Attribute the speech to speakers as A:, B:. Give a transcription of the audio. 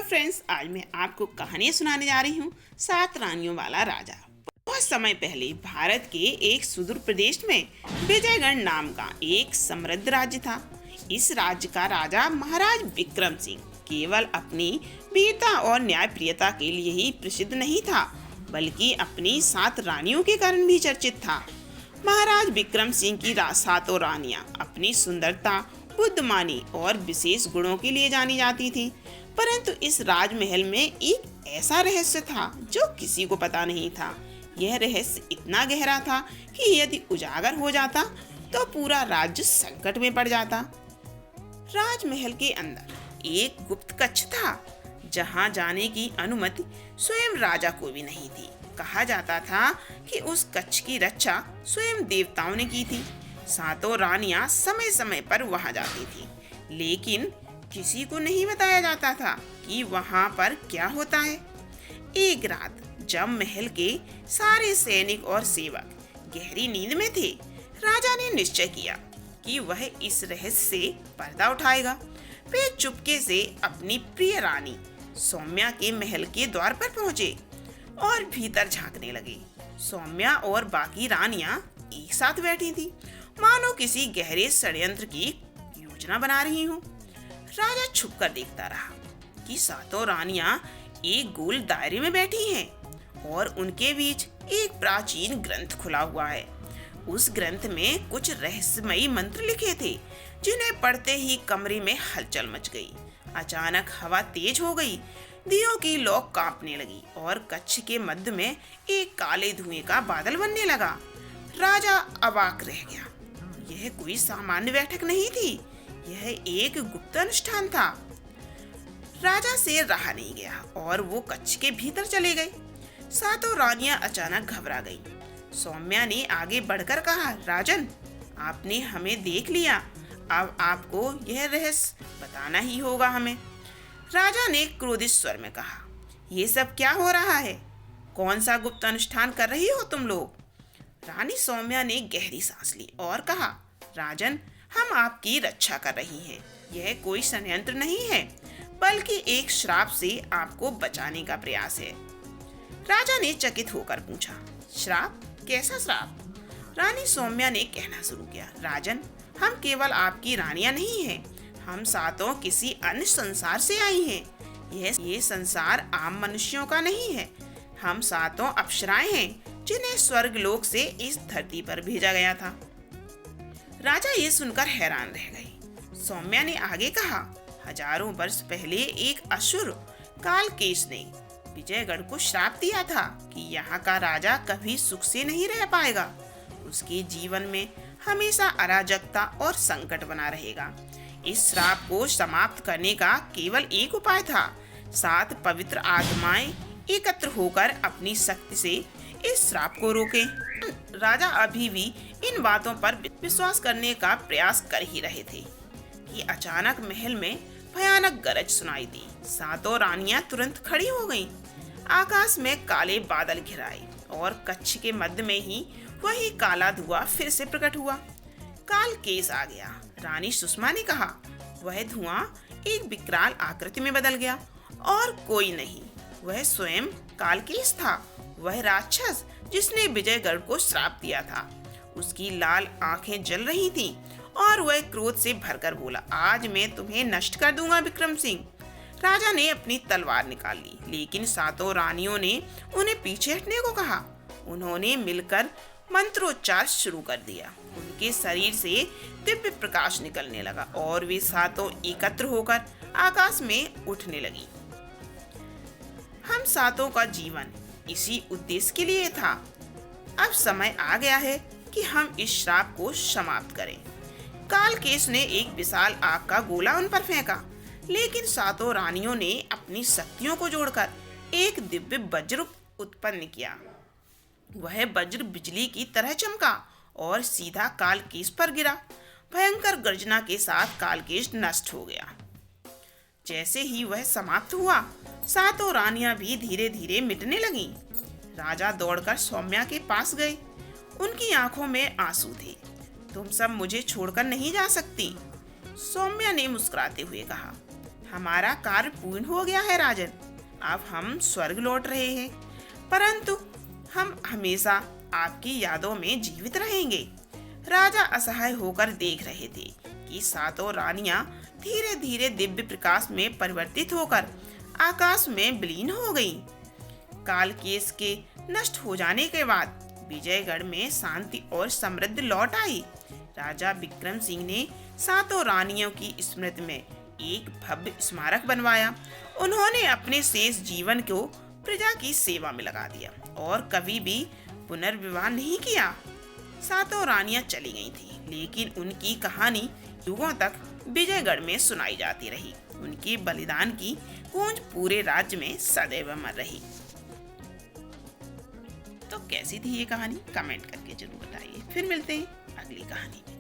A: Friends, आज मैं आपको कहानी सुनाने जा रही हूँ 7 रानियों वाला राजा। बहुत समय पहले भारत के एक सुदूर प्रदेश में विजयगढ़ नाम का एक समृद्ध राज्य था। इस राज्य का राजा महाराज विक्रम सिंह केवल अपनी वीरता और न्यायप्रियता के लिए ही प्रसिद्ध नहीं था, बल्कि अपनी 7 रानियों के कारण भी चर्चित था। महाराज विक्रम सिंह की 7 रानियां अपनी सुंदरता, बुद्धिमानी और विशेष गुणों के लिए जानी जाती थी। परंतु इस राजमहल में एक ऐसा रहस्य था जो किसी को पता नहीं था। यह रहस्य इतना गहरा था कि यदि उजागर हो जाता तो पूरा राज्य संकट में पड़ जाता। राजमहल के अंदर एक गुप्त कक्ष था, जहां जाने की अनुमति स्वयं राजा को भी नहीं थी। कहा जाता था कि उस कक्ष की रक्षा स्वयं देवताओं ने की थी। 7 रानियां समय समय पर वहां जाती थी, लेकिन किसी को नहीं बताया जाता था कि वहां पर क्या होता है। एक रात जब महल के सारे सैनिक और सेवक गहरी नींद में थे, राजा ने निश्चय किया कि वह इस रहस्य से पर्दा उठाएगा। वे चुपके से अपनी प्रिय रानी सौम्या के महल के द्वार पर पहुंचे और भीतर झांकने लगे। सौम्या और बाकी रानियां एक साथ बैठी थी, मानो किसी गहरे षड्यंत्र की योजना बना रही हूँ। राजा छुपकर देखता रहा कि 7 रानियां एक गोल दायरे में बैठी हैं और उनके बीच एक प्राचीन ग्रंथ खुला हुआ है। उस ग्रंथ में कुछ रहस्यमयी मंत्र लिखे थे, जिन्हें पढ़ते ही कमरे में हलचल मच गई। अचानक हवा तेज हो गई, दियों की लौ कांपने लगी और कक्ष के मध्य में एक काले धुएं का बादल बनने लगा। राजा अवाक रह गया। यह कोई सामान्य बैठक नहीं थी, यह एक गुप्त अनुष्ठान था। राजा से रहा नहीं गया और वो कक्ष के भीतर चले गए। 7 रानियां अचानक घबरा गईं। सौम्या ने आगे बढ़कर कहा, राजन, आपने हमें देख लिया, अब आपको यह रहस्य बताना ही होगा हमें। राजा ने क्रोधित स्वर में कहा, ये सब क्या हो रहा है? कौन सा गुप्त अनुष्ठान कर रही हो तुम लोग? रानी सौम्या ने गहरी सांस ली और कहा, राजन, हम आपकी रक्षा कर रही हैं। यह कोई षड्यंत्र नहीं है, बल्कि एक श्राप से आपको बचाने का प्रयास है। राजा ने चकित होकर पूछा, श्राप? कैसा श्राप? रानी सौम्या ने कहना शुरू किया, राजन, हम केवल आपकी रानियां नहीं हैं, हम 7 किसी अन्य संसार से आई हैं। ये संसार आम मनुष्यों का नहीं है। हम 7 अप्सराएं हैं, जिन्हें स्वर्ग लोक से इस धरती पर भेजा गया था। राजा ये सुनकर हैरान रह गई। सौम्या ने आगे कहा, हजारों वर्ष पहले एक असुर कालकेश ने विजयगढ़ को श्राप दिया था कि यहाँ का राजा कभी सुख से नहीं रह पाएगा। उसके जीवन में हमेशा अराजकता और संकट बना रहेगा। इस श्राप को समाप्त करने का केवल एक उपाय था। 7 पवित्र आत्माएं एकत्र होकर अपनी शक्ति से इस श्राप को रोकें। राजा अभी भी इन बातों पर विश्वास करने का प्रयास कर ही रहे थे कि अचानक महल में भयानक गरज सुनाई दी। 7 रानियां तुरंत खड़ी हो गईं। आकाश में काले बादल घिराए और कक्ष के मध्य में ही वही काला धुआं फिर से प्रकट हुआ। कालकेश आ गया। रानी सुषमा ने कहा, वह धुआं एक विकराल आकृति में बदल गया और कोई नहीं, वह स्वयं कालकेश था, वह राक्षस जिसने विजयगढ़ को श्राप दिया था। उसकी लाल आंखें जल रही थीं और वह क्रोध से भरकर बोला, आज मैं तुम्हें नष्ट कर दूंगा विक्रम सिंह। राजा ने अपनी तलवार निकाल ली, लेकिन 7 रानियों ने उन्हें पीछे हटने को कहा। उन्होंने मिलकर मंत्रोच्चार शुरू कर दिया। उनके शरीर से दिव्य प्रकाश निकलने लगा और वे 7 एकत्र होकर आकाश में उठने लगी। हम 7 का जीवन इसी उद्देश्य के लिए था। अब समय आ गया है कि हम इस श्राप को समाप्त करें। कालकेश ने एक विशाल आग का गोला उन पर फेंका, लेकिन 7 रानियों ने अपनी शक्तियों को जोड़कर एक दिव्य वज्र उत्पन्न किया। वह वज्र बिजली की तरह चमका और सीधा कालकेश पर गिरा। भयंकर गर्जना के साथ कालकेश नष्ट हो गया। जैसे ही वह समाप्त हुआ, 7 रानियां भी धीरे धीरे मिटने लगीं। राजा दौड़कर सौम्या के पास गए। उनकी आंखों में आंसू थे। तुम सब मुझे छोड़कर नहीं जा सकती, सौम्या ने मुस्कुराते हुए कहा। हमारा कार्य पूर्ण हो गया है राजन। अब हम स्वर्ग लौट रहे हैं, परंतु हम हमेशा आपकी यादों में जीवित रहेंगे। राजा असहाय होकर देख रहे थे कि सातों रानियां धीरे धीरे दिव्य प्रकाश में परिवर्तित होकर आकाश में विलीन हो गईं। कालकेश के नष्ट हो जाने के बाद विजयगढ़ में शांति और समृद्धि लौट आई। राजा विक्रम सिंह ने सातों रानियों की स्मृति में एक भव्य स्मारक बनवाया। उन्होंने अपने शेष जीवन को प्रजा की सेवा में लगा दिया और कभी भी पुनर्विवाह नहीं किया। सातों रानियां चली गई थी, लेकिन उनकी कहानी युगों तक विजयगढ़ में सुनाई जाती रही। उनके बलिदान की गूंज पूरे राज्य में सदैव अमर रही। तो कैसी थी ये कहानी? कमेंट करके जरूर बताइए। फिर मिलते हैं अगली कहानी में।